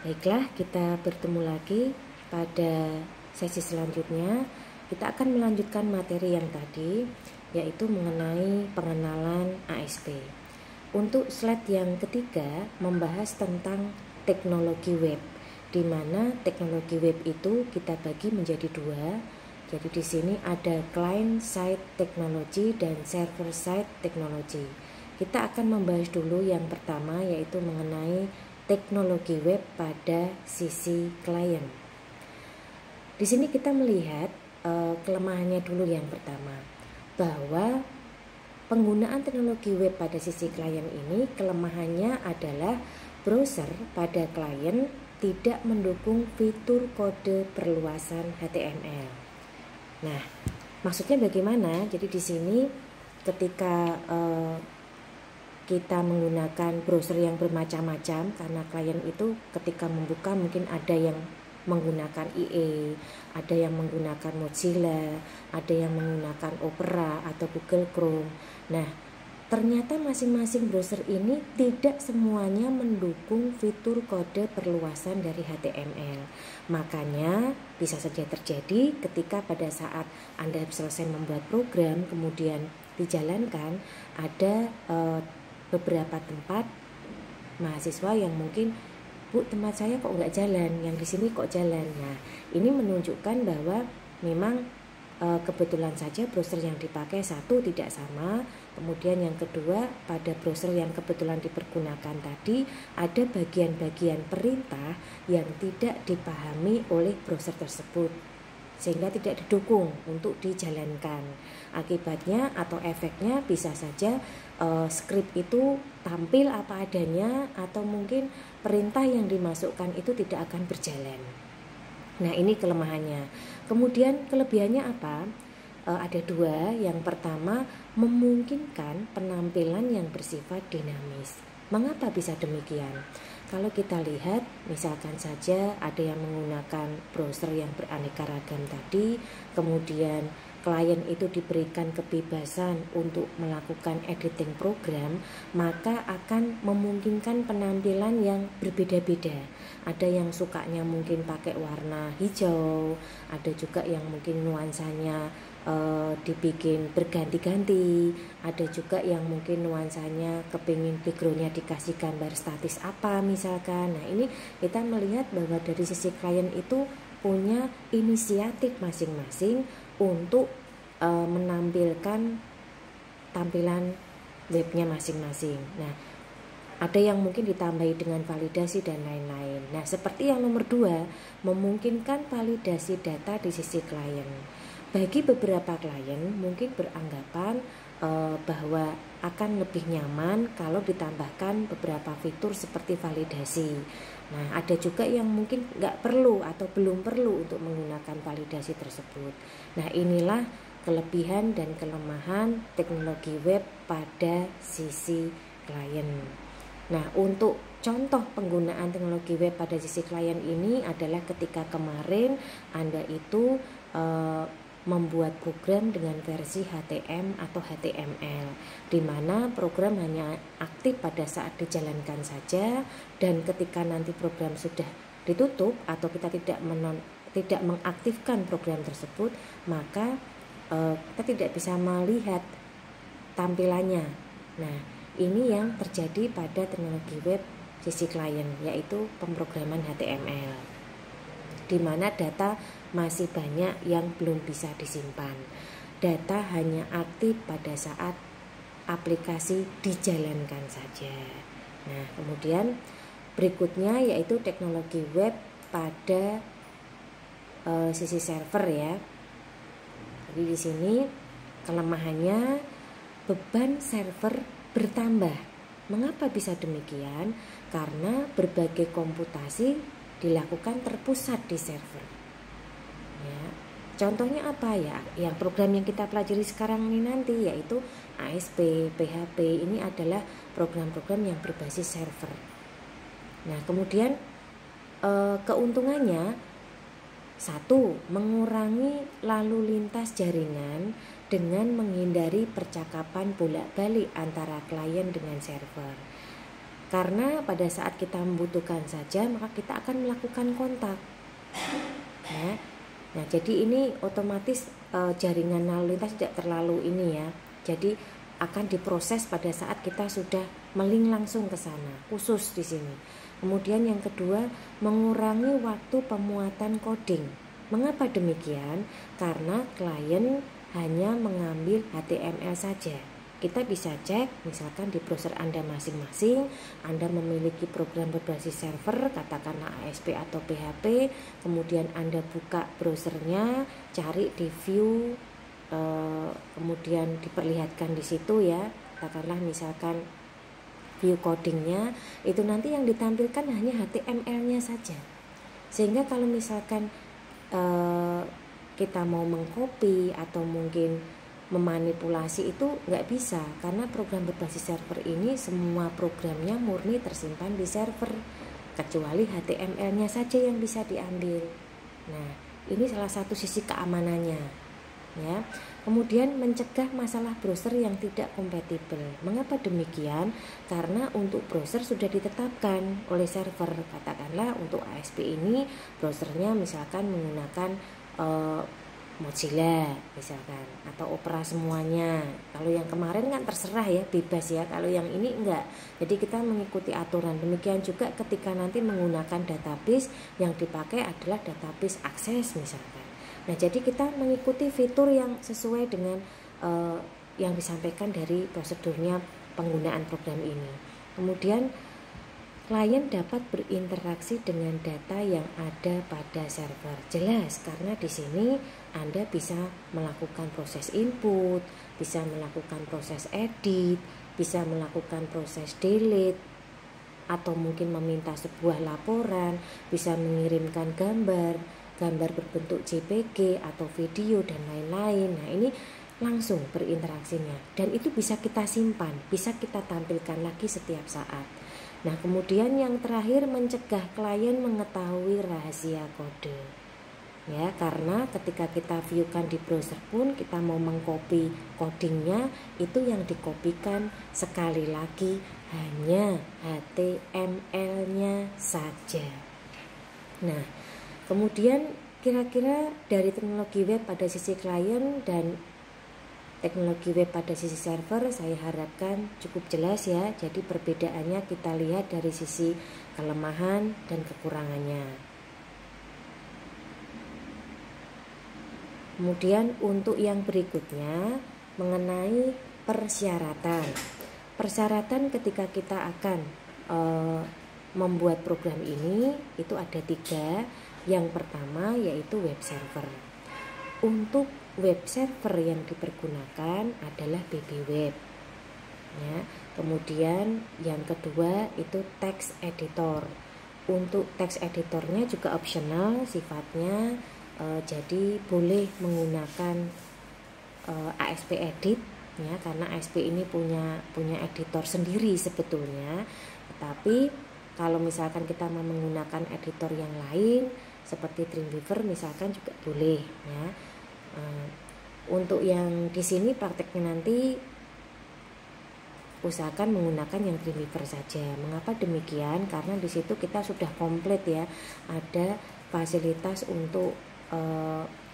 Baiklah, kita bertemu lagi pada sesi selanjutnya. Kita akan melanjutkan materi yang tadi, yaitu mengenai pengenalan ASP. Untuk slide yang ketiga membahas tentang teknologi web, di mana teknologi web itu kita bagi menjadi dua. Jadi di sini ada client side technology dan server side technology. Kita akan membahas dulu yang pertama, yaitu mengenai teknologi web pada sisi klien. Di sini kita melihat kelemahannya dulu yang pertama, bahwa penggunaan teknologi web pada sisi klien ini kelemahannya adalah browser pada klien tidak mendukung fitur kode perluasan HTML. Nah, maksudnya bagaimana? Jadi di sini ketika kita menggunakan browser yang bermacam-macam, karena klien itu ketika membuka mungkin ada yang menggunakan IE, ada yang menggunakan Mozilla, ada yang menggunakan Opera atau Google Chrome. Nah, ternyata masing-masing browser ini tidak semuanya mendukung fitur kode perluasan dari HTML. Makanya bisa saja terjadi ketika pada saat Anda selesai membuat program kemudian dijalankan, ada beberapa tempat mahasiswa yang mungkin, Bu, tempat saya kok nggak jalan, yang di sini kok jalan. Nah, ini menunjukkan bahwa memang kebetulan saja browser yang dipakai satu tidak sama, kemudian yang kedua pada browser yang kebetulan dipergunakan tadi ada bagian-bagian perintah yang tidak dipahami oleh browser tersebut, sehingga tidak didukung untuk dijalankan. Akibatnya atau efeknya bisa saja script itu tampil apa adanya, atau mungkin perintah yang dimasukkan itu tidak akan berjalan. Nah, ini kelemahannya. Kemudian kelebihannya apa? Ada dua. Yang pertama, memungkinkan penampilan yang bersifat dinamis. Mengapa bisa demikian? Kalau kita lihat, misalkan saja ada yang menggunakan browser yang beraneka ragam tadi, kemudian klien itu diberikan kebebasan untuk melakukan editing program, maka akan memungkinkan penampilan yang berbeda-beda. Ada yang sukanya mungkin pakai warna hijau, ada juga yang mungkin nuansanya dibikin berganti-ganti, ada juga yang mungkin nuansanya kepingin backgroundnya dikasih gambar statis apa misalkan. Nah, ini kita melihat bahwa dari sisi klien itu punya inisiatif masing-masing untuk menampilkan tampilan webnya masing-masing. Nah, ada yang mungkin ditambahi dengan validasi dan lain-lain. Nah, seperti yang nomor 2, memungkinkan validasi data di sisi klien. Bagi beberapa klien mungkin beranggapan bahwa akan lebih nyaman kalau ditambahkan beberapa fitur seperti validasi. Nah, ada juga yang mungkin nggak perlu atau belum perlu untuk menggunakan validasi tersebut. Nah, inilah kelebihan dan kelemahan teknologi web pada sisi klien. Nah, untuk contoh penggunaan teknologi web pada sisi klien ini adalah ketika kemarin Anda itu membuat program dengan versi HTML atau HTML, di mana program hanya aktif pada saat dijalankan saja, dan ketika nanti program sudah ditutup atau kita tidak mengaktifkan program tersebut, maka kita tidak bisa melihat tampilannya. Nah, ini yang terjadi pada teknologi web sisi klien, yaitu pemrograman HTML, di mana data masih banyak yang belum bisa disimpan. Data hanya aktif pada saat aplikasi dijalankan saja. Nah, kemudian berikutnya yaitu teknologi web pada sisi server ya. Jadi di sini kelemahannya beban server bertambah. Mengapa bisa demikian? Karena berbagai komputasi dilakukan terpusat di server. Ya, contohnya apa ya? Yang program yang kita pelajari sekarang ini nanti yaitu ASP, PHP, ini adalah program-program yang berbasis server. Nah, kemudian keuntungannya, satu, mengurangi lalu lintas jaringan dengan menghindari percakapan bolak-balik antara klien dengan server. Karena pada saat kita membutuhkan saja, maka kita akan melakukan kontak. Ya. Nah, jadi ini otomatis jaringan lalu lintas tidak terlalu ini ya. Jadi akan diproses pada saat kita sudah melink langsung ke sana, khusus di sini. Kemudian yang kedua, mengurangi waktu pemuatan coding. Mengapa demikian? Karena klien hanya mengambil HTML saja. Kita bisa cek misalkan di browser Anda masing-masing, Anda memiliki program berbasis server, katakanlah ASP atau PHP, kemudian Anda buka browsernya, cari di view, kemudian diperlihatkan di situ ya, katakanlah misalkan view codingnya, itu nanti yang ditampilkan hanya HTML-nya saja. Sehingga kalau misalkan kita mau mengcopy atau mungkin memanipulasi itu nggak bisa, karena program berbasis server ini semua programnya murni tersimpan di server, kecuali HTML-nya saja yang bisa diambil. Nah, ini salah satu sisi keamanannya ya. Kemudian mencegah masalah browser yang tidak kompatibel. Mengapa demikian? Karena untuk browser sudah ditetapkan oleh server. Katakanlah untuk ASP ini browsernya misalkan menggunakan Mozilla misalkan, atau Opera semuanya. Kalau yang kemarin kan terserah ya, bebas ya. Kalau yang ini enggak. Jadi kita mengikuti aturan. Demikian juga ketika nanti menggunakan database, yang dipakai adalah database akses misalkan. Nah, jadi kita mengikuti fitur yang sesuai dengan yang disampaikan dari prosedurnya penggunaan program ini. Kemudian klien dapat berinteraksi dengan data yang ada pada server. Jelas, karena di sini Anda bisa melakukan proses input, bisa melakukan proses edit, bisa melakukan proses delete, atau mungkin meminta sebuah laporan, bisa mengirimkan gambar berbentuk JPG atau video dan lain-lain. Nah, ini langsung berinteraksinya, dan itu bisa kita simpan, bisa kita tampilkan lagi setiap saat. Nah, kemudian yang terakhir, mencegah klien mengetahui rahasia kode. Ya, karena ketika kita viewkan di browser pun kita mau mengcopy codingnya, itu yang dikopikan sekali lagi hanya HTML-nya saja. Nah, kemudian kira-kira dari teknologi web pada sisi klien dan teknologi web pada sisi server, saya harapkan cukup jelas ya. Jadi perbedaannya kita lihat dari sisi kelemahan dan kekurangannya. Kemudian untuk yang berikutnya mengenai persyaratan. Persyaratan ketika kita akan membuat program ini itu ada 3. Yang pertama yaitu web server. Untuk web server yang dipergunakan adalah BB Web ya. Kemudian yang kedua itu text editor. Untuk text editornya juga optional sifatnya, jadi boleh menggunakan ASP Edit ya, karena ASP ini punya editor sendiri sebetulnya. Tetapi kalau misalkan kita mau menggunakan editor yang lain seperti Dreamweaver misalkan juga boleh ya. Untuk yang di sini prakteknya nanti usahakan menggunakan yang Dreamweaver saja. Mengapa demikian? Karena di situ kita sudah komplit ya, ada fasilitas untuk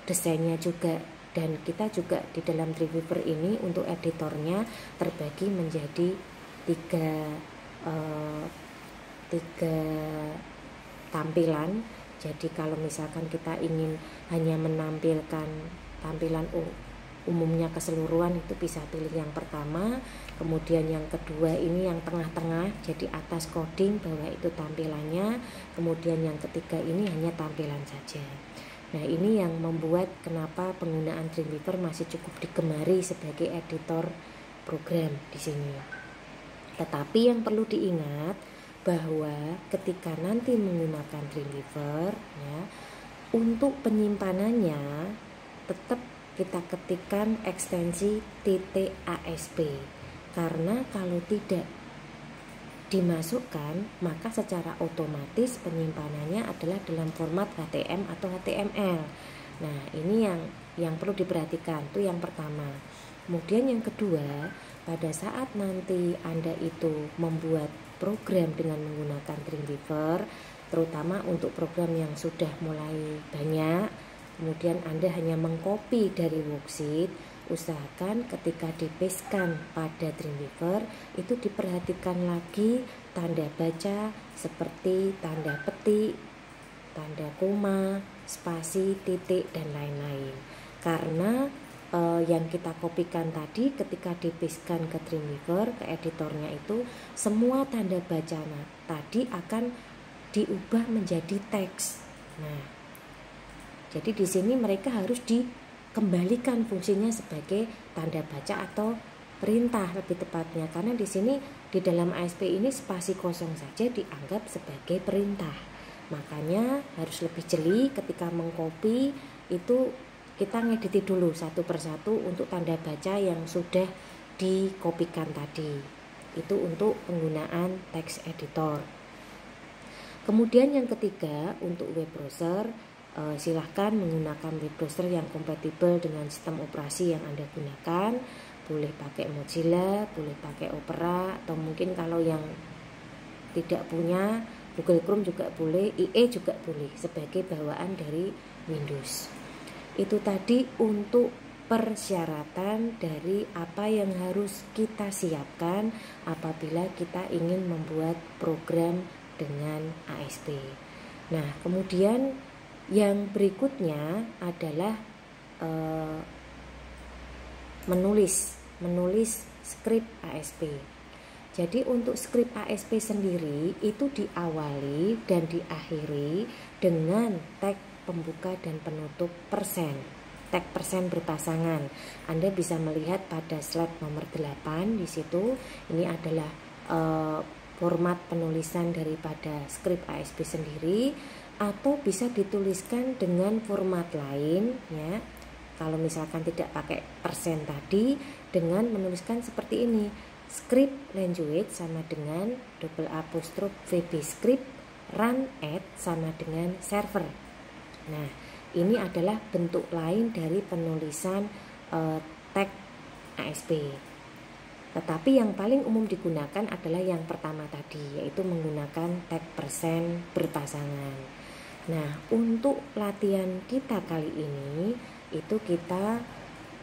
desainnya juga, dan kita juga di dalam Dreamweaver ini untuk editornya terbagi menjadi tiga tampilan. Jadi kalau misalkan kita ingin hanya menampilkan tampilan umumnya keseluruhan, itu bisa pilih yang pertama. Kemudian yang kedua ini yang tengah-tengah, jadi atas coding, bawah itu tampilannya. Kemudian yang ketiga ini hanya tampilan saja. Nah, ini yang membuat kenapa penggunaan Dreamweaver masih cukup digemari sebagai editor program di sini. Tetapi yang perlu diingat bahwa ketika nanti menggunakan Dreamweaver ya, untuk penyimpanannya tetap kita ketikkan ekstensi .asp, karena kalau tidak dimasukkan maka secara otomatis penyimpanannya adalah dalam format HTML atau HTML. Nah, ini yang perlu diperhatikan, itu yang pertama. Kemudian yang kedua, pada saat nanti Anda itu membuat program dengan menggunakan Dreamweaver, terutama untuk program yang sudah mulai banyak, kemudian Anda hanya mengcopy dari worksheet, usahakan ketika dipastekan pada Dreamweaver itu diperhatikan lagi tanda baca seperti tanda petik, tanda koma, spasi, titik, dan lain-lain. Karena yang kita kopikan tadi ketika dipastekan ke Dreamweaver, ke editornya itu, semua tanda baca tadi akan diubah menjadi teks. Nah, jadi di sini mereka harus dikembalikan fungsinya sebagai tanda baca atau perintah lebih tepatnya, karena di sini di dalam ASP ini spasi kosong saja dianggap sebagai perintah. Makanya harus lebih jeli ketika mengcopy itu, kita ngedit dulu satu persatu untuk tanda baca yang sudah dikopikan tadi. Itu untuk penggunaan text editor. Kemudian yang ketiga, untuk web browser, silahkan menggunakan web browser yang kompatibel dengan sistem operasi yang Anda gunakan. Boleh pakai Mozilla, boleh pakai Opera, atau mungkin kalau yang tidak punya Google Chrome juga boleh, IE juga boleh sebagai bawaan dari Windows. Itu tadi untuk persyaratan dari apa yang harus kita siapkan apabila kita ingin membuat program dengan ASP. Nah, kemudian yang berikutnya adalah menulis skrip ASP. Jadi untuk skrip ASP sendiri itu diawali dan diakhiri dengan tag pembuka dan penutup persen. Tag persen berpasangan. Anda bisa melihat pada slide nomor 8 di situ. Ini adalah format penulisan daripada skrip ASP sendiri, atau bisa dituliskan dengan format lain ya. Kalau misalkan tidak pakai persen tadi, dengan menuliskan seperti ini. Script language sama dengan _VB script, run at sama dengan server. Nah, ini adalah bentuk lain dari penulisan tag ASP. Tetapi yang paling umum digunakan adalah yang pertama tadi, yaitu menggunakan tag persen berpasangan. Nah, untuk latihan kita kali ini, itu kita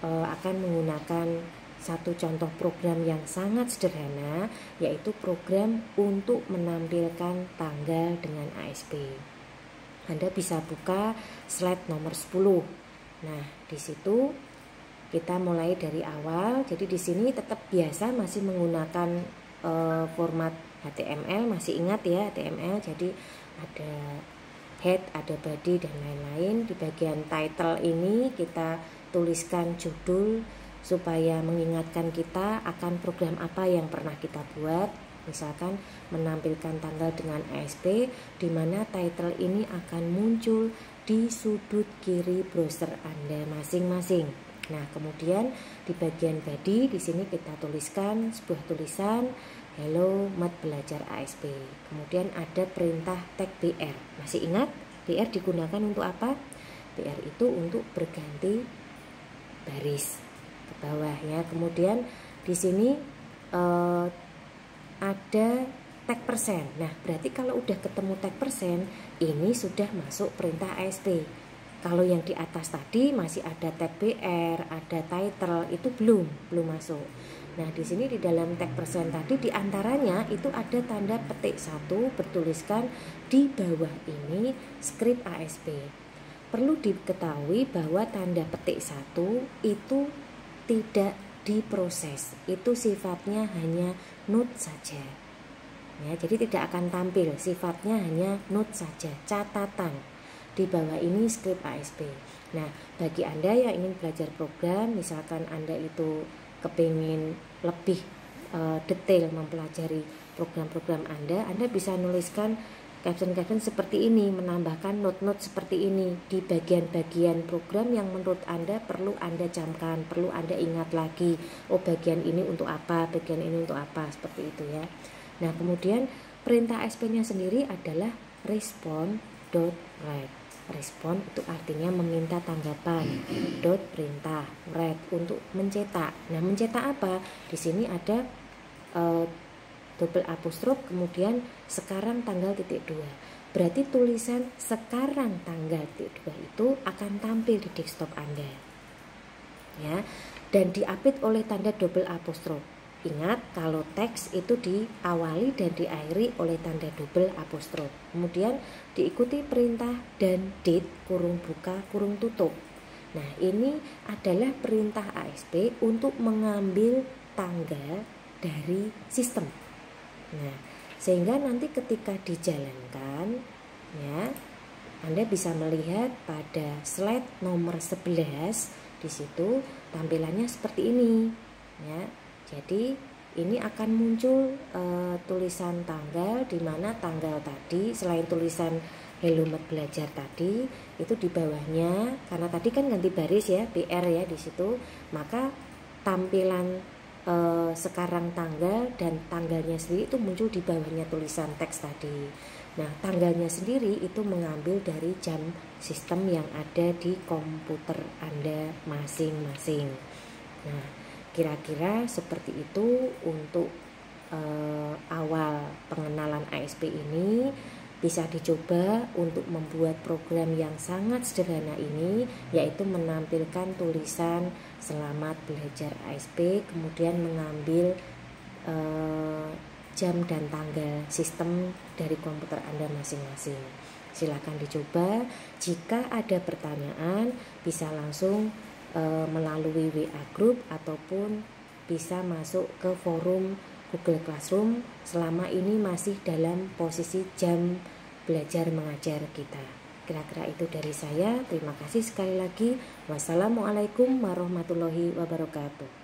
akan menggunakan satu contoh program yang sangat sederhana, yaitu program untuk menampilkan tanggal dengan ASP. Anda bisa buka slide nomor 10. Nah, di situ kita mulai dari awal. Jadi di sini tetap biasa masih menggunakan format HTML, masih ingat ya HTML. Jadi ada head, ada body, dan lain-lain. Di bagian title ini kita tuliskan judul supaya mengingatkan kita akan program apa yang pernah kita buat. Misalkan menampilkan tanggal dengan ASP, di mana title ini akan muncul di sudut kiri browser Anda masing-masing. Nah, kemudian di bagian body di sini kita tuliskan sebuah tulisan Hello Mat Belajar ASP. Kemudian ada perintah tag BR. Masih ingat BR digunakan untuk apa? BR itu untuk berganti baris ke bawah ya. Kemudian di sini ada tag persen. Nah, berarti kalau udah ketemu tag persen, ini sudah masuk perintah ASP. Kalau yang di atas tadi masih ada tag BR, ada title, itu belum masuk. Nah, di sini di dalam tag persen tadi diantaranya itu ada tanda petik 1 bertuliskan di bawah ini script ASP. Perlu diketahui bahwa tanda petik 1 itu tidak diproses, itu sifatnya hanya note saja ya, jadi tidak akan tampil, sifatnya hanya note saja, catatan. Di bawah ini script ASP. Nah, bagi Anda yang ingin belajar program, misalkan Anda itu kepingin lebih detail mempelajari program-program Anda bisa nuliskan caption-caption seperti ini, menambahkan note-note seperti ini di bagian-bagian program yang menurut Anda perlu Anda camkan, perlu Anda ingat lagi. Oh, bagian ini untuk apa, bagian ini untuk apa, seperti itu ya. Nah, kemudian perintah ASP-nya sendiri adalah respond.write. Respon itu artinya meminta tanggapan. Dot perintah, write untuk mencetak. Nah, mencetak apa? Di sini ada double apostrof, kemudian sekarang tanggal titik 2. Berarti tulisan sekarang tanggal titik 2 itu akan tampil di desktop Anda. Ya, dan diapit oleh tanda double apostrof. Ingat, kalau teks itu diawali dan diakhiri oleh tanda double apostrof. Kemudian diikuti perintah dan date kurung buka kurung tutup. Nah, ini adalah perintah ASP untuk mengambil tanggal dari sistem. Nah, sehingga nanti ketika dijalankan, ya, Anda bisa melihat pada slide nomor 11 di situ tampilannya seperti ini, ya. Jadi ini akan muncul tulisan tanggal, di mana tanggal tadi selain tulisan Hello Mat Belajar tadi itu di bawahnya, karena tadi kan ganti baris ya, BR ya di situ, maka tampilan sekarang tanggal dan tanggalnya sendiri itu muncul di bawahnya tulisan teks tadi. Nah, tanggalnya sendiri itu mengambil dari jam sistem yang ada di komputer Anda masing-masing. Nah, kira-kira seperti itu untuk awal pengenalan ASP ini. Bisa dicoba untuk membuat program yang sangat sederhana ini, yaitu menampilkan tulisan selamat belajar ASP, kemudian mengambil jam dan tanggal sistem dari komputer Anda masing-masing. Silakan dicoba. Jika ada pertanyaan bisa langsung melalui WA Group ataupun bisa masuk ke forum Google Classroom selama ini masih dalam posisi jam belajar mengajar kita. Kira-kira itu dari saya. Terima kasih sekali lagi. Wassalamualaikum warahmatullahi wabarakatuh.